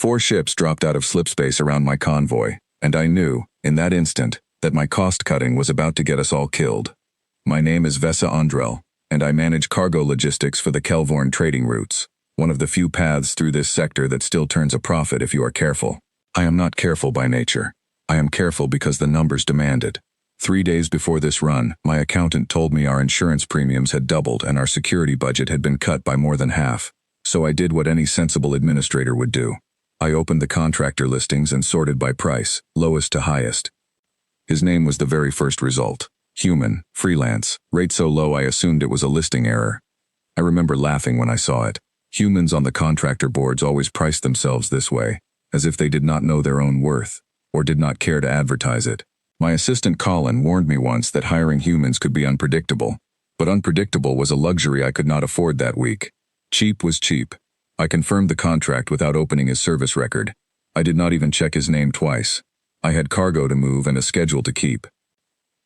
4 ships dropped out of slipspace around my convoy, and I knew, in that instant, that my cost-cutting was about to get us all killed. My name is Vesa Andrel, and I manage cargo logistics for the Kelvorn trading routes, one of the few paths through this sector that still turns a profit if you are careful. I am not careful by nature. I am careful because the numbers demand it. 3 days before this run, my accountant told me our insurance premiums had doubled and our security budget had been cut by more than half. So I did what any sensible administrator would do. I opened the contractor listings and sorted by price, lowest to highest. His name was the very first result. Human, freelance, rate so low I assumed it was a listing error. I remember laughing when I saw it. Humans on the contractor boards always priced themselves this way, as if they did not know their own worth, or did not care to advertise it. My assistant Colin warned me once that hiring humans could be unpredictable, but unpredictable was a luxury I could not afford that week. Cheap was cheap. I confirmed the contract without opening his service record. I did not even check his name twice. I had cargo to move and a schedule to keep.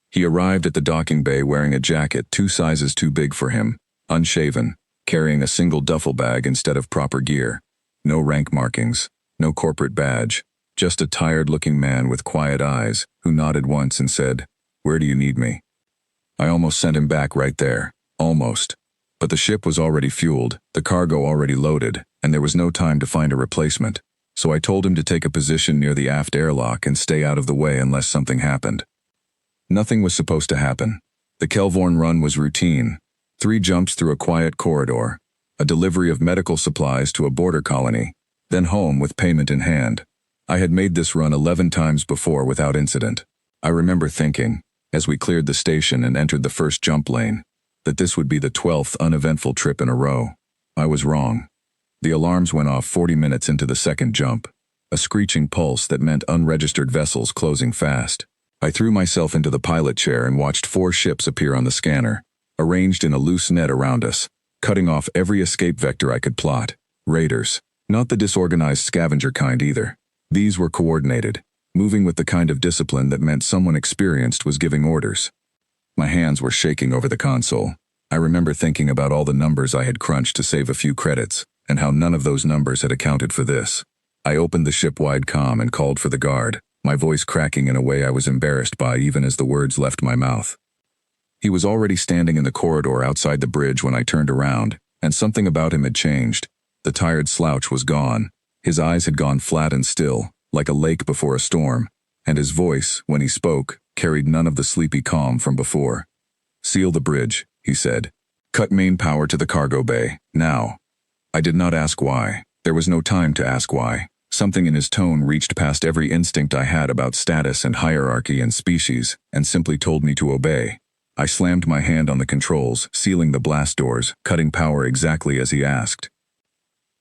He arrived at the docking bay wearing a jacket 2 sizes too big for him, unshaven, carrying a single duffel bag instead of proper gear. No rank markings, no corporate badge, just a tired-looking man with quiet eyes who nodded once and said, "Where do you need me?" I almost sent him back right there, almost. But the ship was already fueled, the cargo already loaded, and there was no time to find a replacement. So I told him to take a position near the aft airlock and stay out of the way unless something happened. Nothing was supposed to happen. The Kelvorn run was routine. 3 jumps through a quiet corridor, a delivery of medical supplies to a border colony, then home with payment in hand. I had made this run 11 times before without incident. I remember thinking, as we cleared the station and entered the first jump lane, that this would be the 12th uneventful trip in a row. I was wrong. The alarms went off 40 minutes into the second jump, a screeching pulse that meant unregistered vessels closing fast. I threw myself into the pilot chair and watched 4 ships appear on the scanner, arranged in a loose net around us, cutting off every escape vector I could plot. Raiders. Not the disorganized scavenger kind either. These were coordinated, moving with the kind of discipline that meant someone experienced was giving orders. My hands were shaking over the console. I remember thinking about all the numbers I had crunched to save a few credits, and how none of those numbers had accounted for this. I opened the ship-wide comm and called for the guard, my voice cracking in a way I was embarrassed by even as the words left my mouth. He was already standing in the corridor outside the bridge when I turned around, and something about him had changed. The tired slouch was gone. His eyes had gone flat and still, like a lake before a storm, and his voice, when he spoke, carried none of the sleepy calm from before. "Seal the bridge," he said. "Cut main power to the cargo bay, now." I did not ask why. There was no time to ask why. Something in his tone reached past every instinct I had about status and hierarchy and species, and simply told me to obey. I slammed my hand on the controls, sealing the blast doors, cutting power exactly as he asked.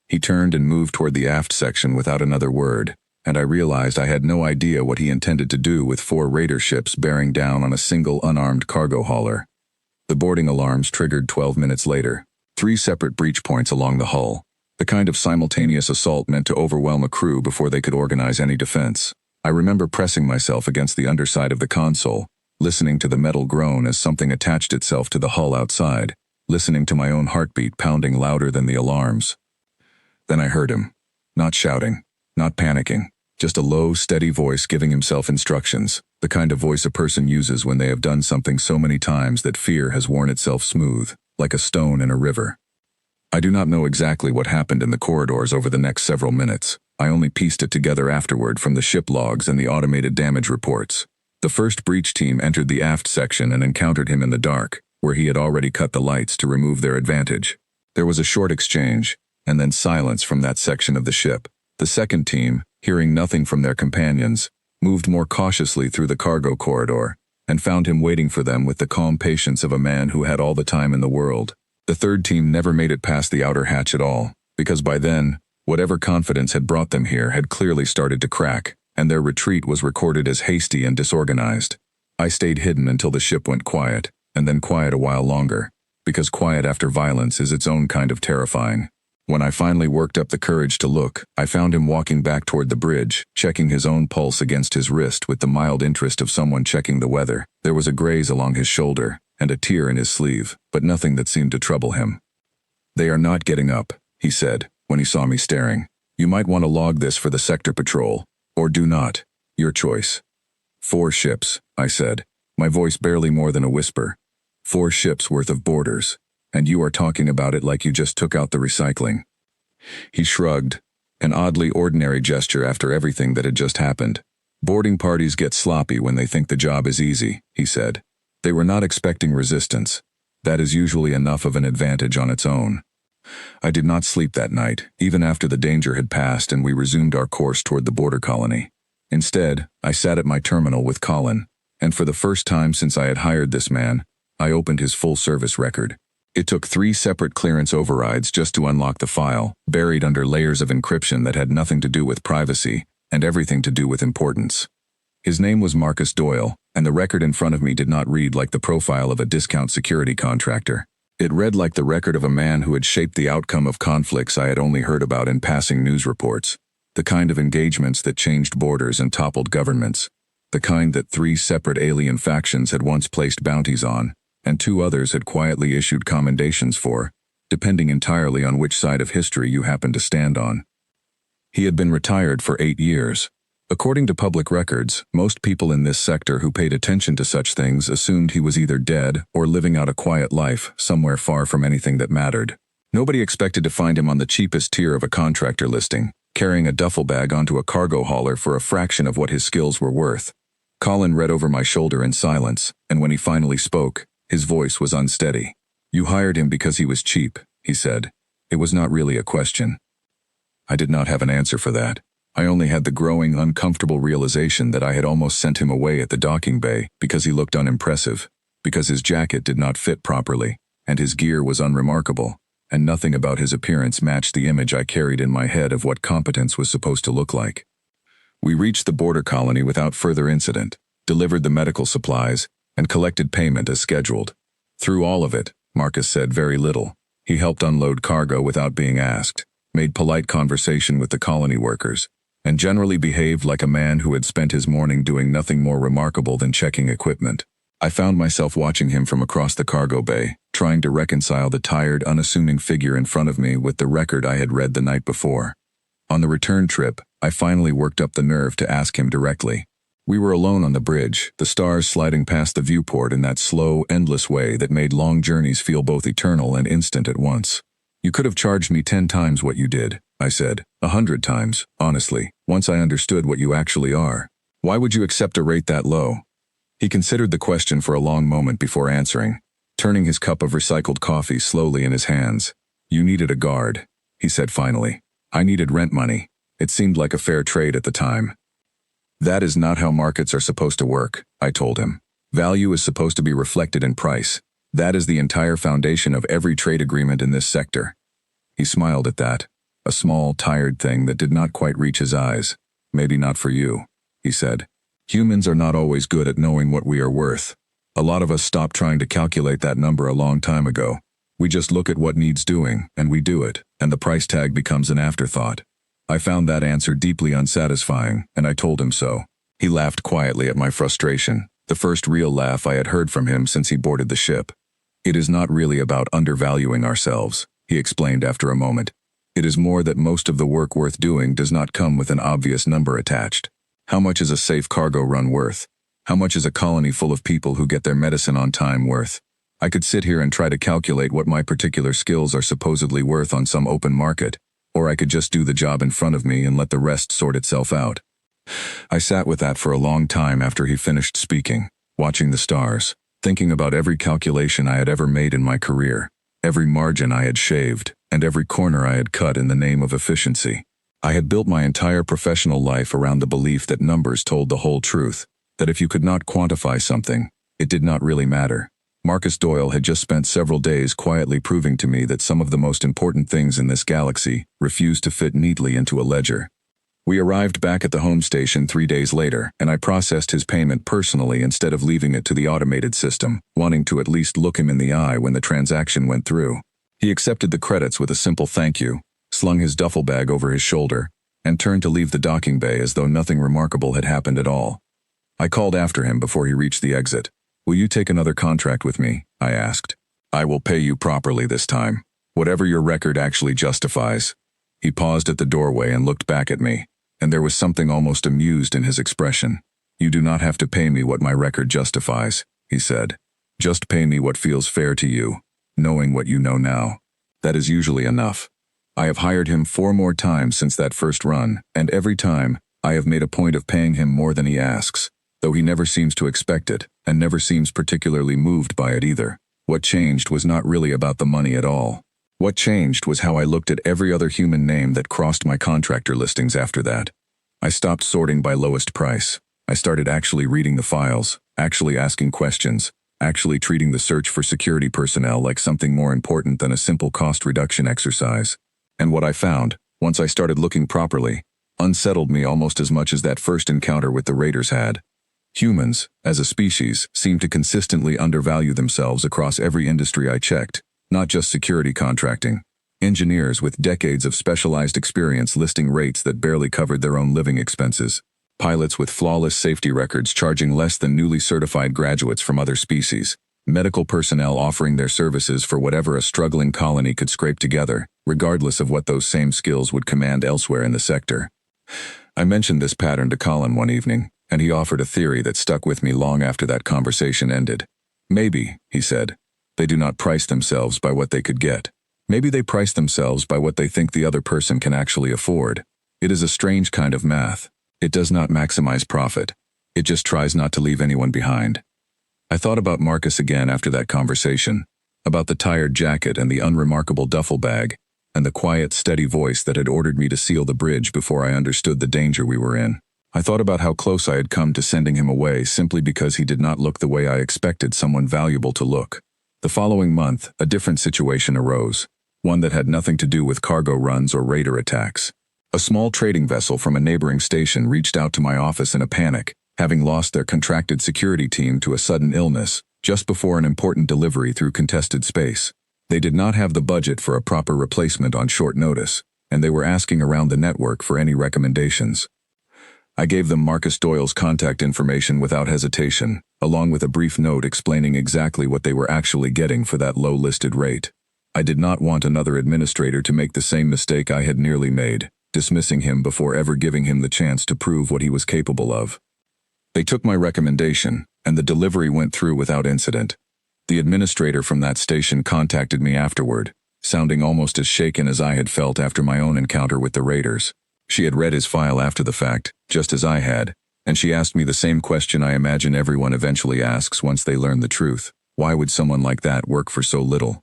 He turned and moved toward the aft section without another word, and I realized I had no idea what he intended to do with 4 raider ships bearing down on a single unarmed cargo hauler. The boarding alarms triggered 12 minutes later, 3 separate breach points along the hull, the kind of simultaneous assault meant to overwhelm a crew before they could organize any defense. I remember pressing myself against the underside of the console, listening to the metal groan as something attached itself to the hull outside, listening to my own heartbeat pounding louder than the alarms. Then I heard him. Not shouting, not panicking, just a low, steady voice giving himself instructions, the kind of voice a person uses when they have done something so many times that fear has worn itself smooth, like a stone in a river. I do not know exactly what happened in the corridors over the next several minutes. I only pieced it together afterward from the ship logs and the automated damage reports. The first breach team entered the aft section and encountered him in the dark, where he had already cut the lights to remove their advantage. There was a short exchange, and then silence from that section of the ship. The second team, hearing nothing from their companions, moved more cautiously through the cargo corridor, and found him waiting for them with the calm patience of a man who had all the time in the world. The third team never made it past the outer hatch at all, because by then, whatever confidence had brought them here had clearly started to crack, and their retreat was recorded as hasty and disorganized. I stayed hidden until the ship went quiet, and then quiet a while longer, because quiet after violence is its own kind of terrifying. When I finally worked up the courage to look, I found him walking back toward the bridge, checking his own pulse against his wrist with the mild interest of someone checking the weather. There was a graze along his shoulder, and a tear in his sleeve, but nothing that seemed to trouble him. "They are not getting up," he said, when he saw me staring. You might want to log this for the sector patrol, or do not. Your choice. 4 ships, I said, my voice barely more than a whisper. 4 ships worth of boarders, and you are talking about it like you just took out the recycling. He shrugged, an oddly ordinary gesture after everything that had just happened. Boarding parties get sloppy when they think the job is easy, he said. They were not expecting resistance. That is usually enough of an advantage on its own. I did not sleep that night, even after the danger had passed and we resumed our course toward the border colony. Instead, I sat at my terminal with Colin, and for the first time since I had hired this man, I opened his full-service record. It took 3 separate clearance overrides just to unlock the file, buried under layers of encryption that had nothing to do with privacy and everything to do with importance. His name was Marcus Doyle, and the record in front of me did not read like the profile of a discount security contractor. It read like the record of a man who had shaped the outcome of conflicts I had only heard about in passing news reports, the kind of engagements that changed borders and toppled governments, the kind that 3 separate alien factions had once placed bounties on, and 2 others had quietly issued commendations for, depending entirely on which side of history you happened to stand on. He had been retired for 8 years. According to public records, most people in this sector who paid attention to such things assumed he was either dead or living out a quiet life somewhere far from anything that mattered. Nobody expected to find him on the cheapest tier of a contractor listing, carrying a duffel bag onto a cargo hauler for a fraction of what his skills were worth. Colin read over my shoulder in silence, and when he finally spoke, his voice was unsteady. You hired him because he was cheap, he said. It was not really a question. I did not have an answer for that. I only had the growing, uncomfortable realization that I had almost sent him away at the docking bay because he looked unimpressive, because his jacket did not fit properly, and his gear was unremarkable, and nothing about his appearance matched the image I carried in my head of what competence was supposed to look like. We reached the border colony without further incident, delivered the medical supplies, and collected payment as scheduled. Through all of it, Marcus said very little. He helped unload cargo without being asked, made polite conversation with the colony workers, and generally behaved like a man who had spent his morning doing nothing more remarkable than checking equipment. I found myself watching him from across the cargo bay, trying to reconcile the tired, unassuming figure in front of me with the record I had read the night before. On the return trip, I finally worked up the nerve to ask him directly. We were alone on the bridge, the stars sliding past the viewport in that slow, endless way that made long journeys feel both eternal and instant at once. You could have charged me 10 times what you did, I said, 100 times, honestly, once I understood what you actually are. Why would you accept a rate that low? He considered the question for a long moment before answering, turning his cup of recycled coffee slowly in his hands. You needed a guard, he said finally. I needed rent money. It seemed like a fair trade at the time. That is not how markets are supposed to work, I told him. Value is supposed to be reflected in price. That is the entire foundation of every trade agreement in this sector. He smiled at that, a small, tired thing that did not quite reach his eyes. Maybe not for you, he said. Humans are not always good at knowing what we are worth. A lot of us stopped trying to calculate that number a long time ago. We just look at what needs doing, and we do it, and the price tag becomes an afterthought. I found that answer deeply unsatisfying, and I told him so. He laughed quietly at my frustration, the first real laugh I had heard from him since he boarded the ship. It is not really about undervaluing ourselves, he explained after a moment. It is more that most of the work worth doing does not come with an obvious number attached. How much is a safe cargo run worth? How much is a colony full of people who get their medicine on time worth? I could sit here and try to calculate what my particular skills are supposedly worth on some open market, or I could just do the job in front of me and let the rest sort itself out. I sat with that for a long time after he finished speaking, watching the stars, thinking about every calculation I had ever made in my career, every margin I had shaved, and every corner I had cut in the name of efficiency. I had built my entire professional life around the belief that numbers told the whole truth, that if you could not quantify something, it did not really matter. Marcus Doyle had just spent several days quietly proving to me that some of the most important things in this galaxy refused to fit neatly into a ledger. We arrived back at the home station 3 days later, and I processed his payment personally instead of leaving it to the automated system, wanting to at least look him in the eye when the transaction went through. He accepted the credits with a simple thank you, slung his duffel bag over his shoulder, and turned to leave the docking bay as though nothing remarkable had happened at all. I called after him before he reached the exit. Will you take another contract with me? I asked. I will pay you properly this time, whatever your record actually justifies. He paused at the doorway and looked back at me, and there was something almost amused in his expression. "You do not have to pay me what my record justifies," he said. "Just pay me what feels fair to you, knowing what you know now. That is usually enough." I have hired him 4 more times since that first run, and every time, I have made a point of paying him more than he asks, though he never seems to expect it, and never seems particularly moved by it either. What changed was not really about the money at all. What changed was how I looked at every other human name that crossed my contractor listings after that. I stopped sorting by lowest price. I started actually reading the files, actually asking questions, actually treating the search for security personnel like something more important than a simple cost reduction exercise. And what I found, once I started looking properly, unsettled me almost as much as that first encounter with the raiders had. Humans, as a species, seem to consistently undervalue themselves across every industry I checked, not just security contracting. Engineers with decades of specialized experience listing rates that barely covered their own living expenses. Pilots with flawless safety records charging less than newly certified graduates from other species. Medical personnel offering their services for whatever a struggling colony could scrape together, regardless of what those same skills would command elsewhere in the sector. I mentioned this pattern to Colin one evening, and he offered a theory that stuck with me long after that conversation ended. "Maybe," he said, "they do not price themselves by what they could get. Maybe they price themselves by what they think the other person can actually afford. It is a strange kind of math. It does not maximize profit. It just tries not to leave anyone behind." I thought about Marcus again after that conversation, about the tired jacket and the unremarkable duffel bag, and the quiet, steady voice that had ordered me to seal the bridge before I understood the danger we were in. I thought about how close I had come to sending him away simply because he did not look the way I expected someone valuable to look. The following month, a different situation arose, one that had nothing to do with cargo runs or raider attacks. A small trading vessel from a neighboring station reached out to my office in a panic, having lost their contracted security team to a sudden illness, just before an important delivery through contested space. They did not have the budget for a proper replacement on short notice, and they were asking around the network for any recommendations. I gave them Marcus Doyle's contact information without hesitation, along with a brief note explaining exactly what they were actually getting for that low-listed rate. I did not want another administrator to make the same mistake I had nearly made, dismissing him before ever giving him the chance to prove what he was capable of. They took my recommendation, and the delivery went through without incident. The administrator from that station contacted me afterward, sounding almost as shaken as I had felt after my own encounter with the raiders. She had read his file after the fact, just as I had, and she asked me the same question I imagine everyone eventually asks once they learn the truth. Why would someone like that work for so little?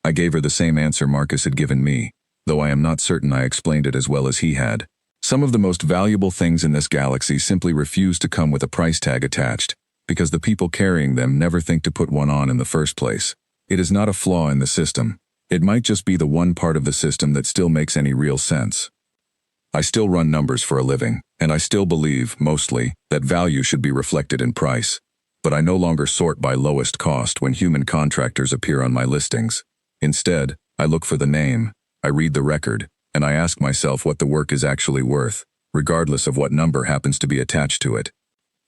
I gave her the same answer Marcus had given me, though I am not certain I explained it as well as he had. Some of the most valuable things in this galaxy simply refuse to come with a price tag attached, because the people carrying them never think to put one on in the first place. It is not a flaw in the system. It might just be the one part of the system that still makes any real sense. I still run numbers for a living, and I still believe, mostly, that value should be reflected in price. But I no longer sort by lowest cost when human contractors appear on my listings. Instead, I look for the name, I read the record, and I ask myself what the work is actually worth, regardless of what number happens to be attached to it.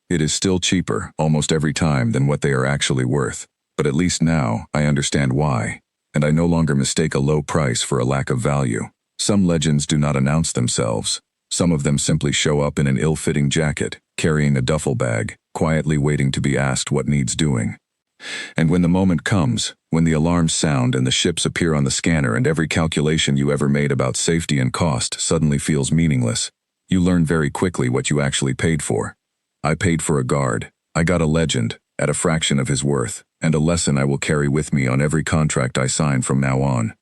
It is still cheaper, almost every time, than what they are actually worth, but at least now, I understand why, and I no longer mistake a low price for a lack of value. Some legends do not announce themselves. Some of them simply show up in an ill-fitting jacket, carrying a duffel bag, quietly waiting to be asked what needs doing. And when the moment comes, when the alarms sound and the ships appear on the scanner and every calculation you ever made about safety and cost suddenly feels meaningless, you learn very quickly what you actually paid for. I paid for a guard. I got a legend, at a fraction of his worth, and a lesson I will carry with me on every contract I sign from now on.